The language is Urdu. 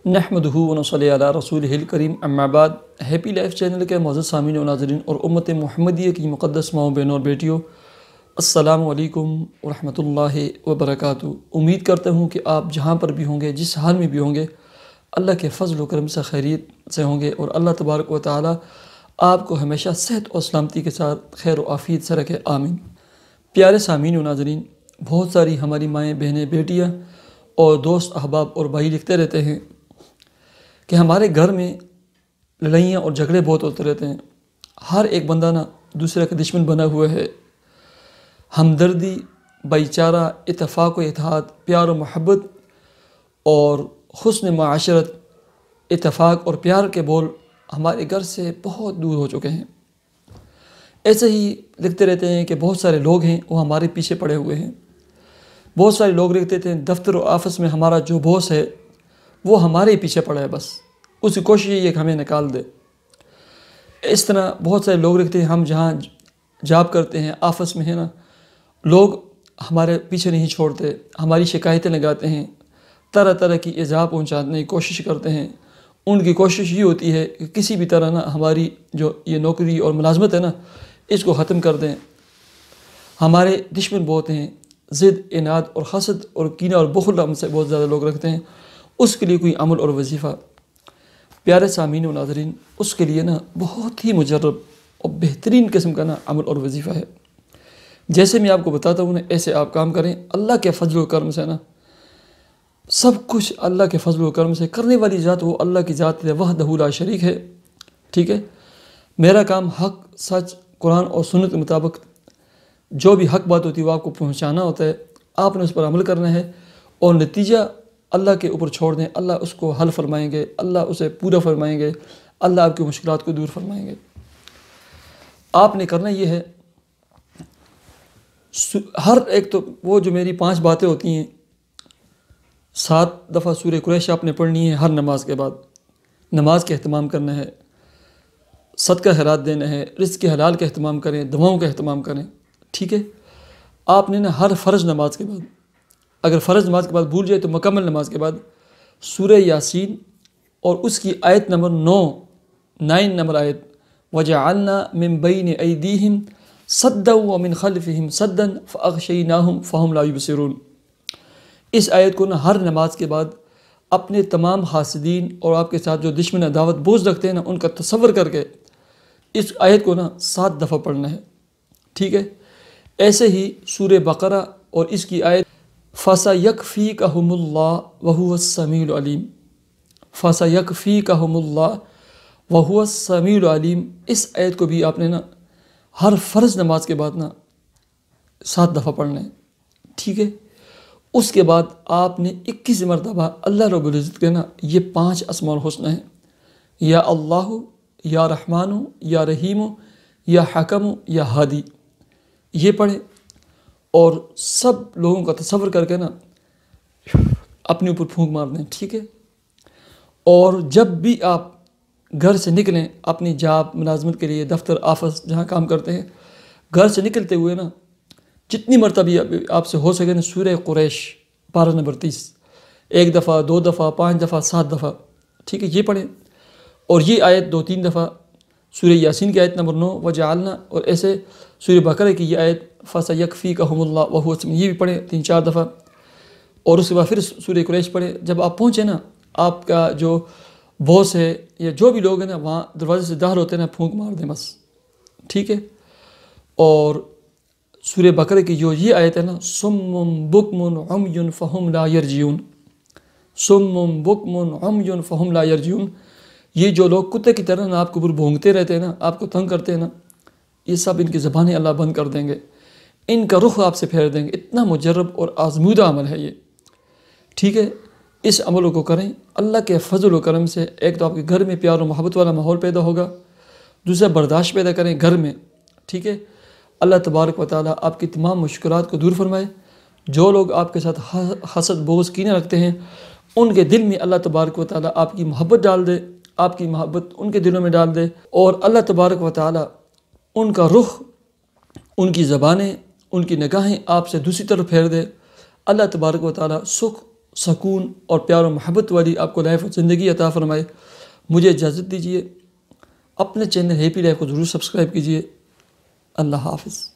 نحمدہ ونصلی علی رسولہ الکریم اما بعد۔ ہیپی لائف چینل کے معزز سامعین و ناظرین اور امت محمدیہ کی مقدس ماؤں بہنوں اور بیٹیوں، السلام علیکم ورحمۃ اللہ وبرکاتہ۔ امید کرتا ہوں کہ آپ جہاں پر بھی ہوں گے، جس حال میں بھی ہوں گے، اللہ کے فضل و کرم سے خیریت سے ہوں گے، اور اللہ تبارک و تعالی آپ کو ہمیشہ صحت اور سلامتی کے ساتھ خیر و عافیت سے رکھے، آمین۔ پیارے سامعین و ناظرین، بہت ساری ہماری مائیں، بہنیں، بیٹیاں اور دوست احباب اور بھائی لکھتے رہتے ہیں کہ ہمارے گھر میں لڑائیاں اور جھگڑے بہت ہوتے رہتے ہیں، ہر ایک بندہ نا دوسرے کا دشمن بنا ہوا ہے۔ ہمدردی، بھائی چارہ، اتفاق و اتحاد، پیار و محبت اور حسن معاشرت، اتفاق اور پیار کے بول ہمارے گھر سے بہت دور ہو چکے ہیں۔ ایسے ہی لکھتے رہتے ہیں کہ بہت سارے لوگ ہیں وہ ہمارے پیچھے پڑے ہوئے ہیں۔ بہت سارے لوگ لکھتے تھے دفتر و آفس میں ہمارا جو باس ہے وہ ہمارے ہی پیچھے پڑا ہے، بس اس کی کوشش یہ ہے کہ ہمیں نکال دے۔ اس طرح بہت سارے لوگ لکھتے ہیں ہم جہاں جاب کرتے ہیں، آفس میں ہے نا، لوگ ہمارے پیچھے نہیں چھوڑتے، ہماری شکایتیں لگاتے ہیں، طرح طرح کی ایذا پہنچانے کی کوشش کرتے ہیں۔ ان کی کوشش یہ ہوتی ہے کہ کسی بھی طرح نا ہماری جو یہ نوکری اور ملازمت ہے نا، اس کو ختم کر دیں۔ ہمارے دشمن بہت ہیں، ضد، اناد اور حسد اور کینہ اور بخل ہم سے بہت زیادہ لوگ رکھتے ہیں۔ اس کے لیے کوئی عمل اور وظیفہ، پیارے سامعین و ناظرین، اس کے لیے نا بہت ہی مجرب اور بہترین قسم کا نا عمل اور وظیفہ ہے۔ جیسے میں آپ کو بتاتا ہوں نا، ایسے آپ کام کریں۔ اللہ کے فضل و کرم سے نا سب کچھ اللہ کے فضل و کرم سے کرنے والی ذات وہ اللہ کی ذات ہے، وحدہ لا شریک ہے، ٹھیک ہے۔ میرا کام حق، سچ، قرآن اور سنت کے مطابق جو بھی حق بات ہوتی ہے وہ آپ کو پہنچانا ہوتا ہے، آپ نے اس پر عمل کرنا ہے، اور نتیجہ اللہ کے اوپر چھوڑ دیں۔ اللہ اس کو حل فرمائیں گے، اللہ اسے پورا فرمائیں گے، اللہ آپ کی مشکلات کو دور فرمائیں گے۔ آپ نے کرنا یہ ہے، ہر ایک تو وہ جو میری 5 باتیں ہوتی ہیں، 7 دفعہ سورہ قریش آپ نے پڑھنی ہے ہر نماز کے بعد۔ نماز کا اہتمام کرنا ہے، صدقہ خیرات دینا ہے، رزق کے حلال کا اہتمام کریں، دعاؤں کا اہتمام کریں، ٹھیک ہے۔ آپ نے نا ہر فرض نماز کے بعد، اگر فرض نماز کے بعد بھول جائے تو مکمل نماز کے بعد سورہ یاسین اور اس کی آیت نمبر 9 نمبر آیت، وَجَعَلْنَا مِن بَيْنِ أَيْدِيهِمْ سَدًّا وَمِنْ خَلْفِهِمْ سَدًّا فَأَغْشَيْنَاهُمْ فَهُمْ لَا يُبْصِرُونَ۔ اس آیت کو نا ہر نماز کے بعد اپنے تمام حاسدین اور آپ کے ساتھ جو دشمن عداوت بوجھ رکھتے ہیں نا، ان کا تصور کر کے اس آیت کو نا 7 دفعہ پڑھنا ہے، ٹھیک ہے۔ ایسے ہی سورہ بقرہ اور اس کی آیت فَسَيَكْفِيكَهُمُ اللَّهُ وَهُوَ السَّمِيعُ الْعَلِيمُ، فَسَيَكْفِيكَهُمُ اللَّهُ وَهُوَ السَّمِيعُ الْعَلِيمُ، اس آیت کو بھی آپ نے نا ہر فرض نماز کے بعد نا 7 دفعہ پڑھنا ہے، ٹھیک ہے۔ اس کے بعد آپ نے 21 مرتبہ اللہ رب العزت کے نا یہ 5 اسماء الحسنی ہیں، یا اللہ، یا رحمان، یا رحیم، یا حکم، یا ہادی، یہ پڑھیں، اور سب لوگوں کا تصور کر کے نا اپنے اوپر پھونک مار دیں، ٹھیک ہے۔ اور جب بھی آپ گھر سے نکلیں اپنی جاب ملازمت کے لیے، دفتر آفس جہاں کام کرتے ہیں، گھر سے نکلتے ہوئے نا جتنی مرتبہ آپ سے ہو سکے نا سورہ قریش 12 نمبر 30، 1 دفعہ، 2 دفعہ، 5 دفعہ، 7 دفعہ، ٹھیک ہے، یہ پڑھیں۔ اور یہ آیت 2-3 دفعہ سورہ یاسین کی آیت نمبر 9 وجعلنا، اور ایسے سورہ بقرہ کی یہ آیت فَسَيَكْفِيكَهُمُ اللَّهُ وَهُوَ السَّمِيعُ، یہ بھی پڑھیں 3-4 دفعہ، اور اس کے بعد پھر سورہ قریش پڑھیں۔ جب آپ پہنچے نا، آپ کا جو باس ہے یا جو بھی لوگ ہیں نا وہاں دروازے سے داخل ہوتے ہیں نا، پھونک مار دیں بس، ٹھیک ہے۔ اور سورہ بقرہ کی جو یہ آیت ہے نا، صُمٌّ بُكْمٌ عُمْيٌ فَهُمْ لَا يَرْجِعُونَ، صُمٌّ بُكْمٌ عُمْيٌ فَهُمْ لَا يَرْجِعُونَ، یہ جو لوگ کتے کی طرح نا آپ کو اوپر بھونکتے رہتے ہیں نا، آپ کو تنگ کرتے ہیں نا، یہ سب ان کی زبانیں اللہ بند کر دیں گے، ان کا رخ آپ سے پھیر دیں گے۔ اتنا مجرب اور آزمودہ عمل ہے یہ، ٹھیک ہے۔ اس عمل کو کریں، اللہ کے فضل و کرم سے ایک تو آپ کے گھر میں پیار و محبت والا ماحول پیدا ہوگا، دوسرا برداشت پیدا کریں گھر میں، ٹھیک ہے۔ اللہ تبارک و تعالیٰ آپ کی تمام مشکلات کو دور فرمائے۔ جو لوگ آپ کے ساتھ حسد، بغض، کینہ رکھتے ہیں، ان کے دل میں اللہ تبارک و تعالیٰ آپ کی محبت ڈال دے، آپ کی محبت ان کے دلوں میں ڈال دے، اور اللہ تبارک و تعالیٰ ان کا رخ، ان کی زبانیں، ان کی نگاہیں آپ سے دوسری طرف پھیر دے۔ اللہ تبارک و تعالیٰ سکھ سکون اور پیار و محبت والی آپ کو لائف اور زندگی عطا فرمائے۔ مجھے اجازت دیجیے، اپنے چینل ہیپی لائف کو ضرور سبسکرائب کیجیے۔ اللہ حافظ۔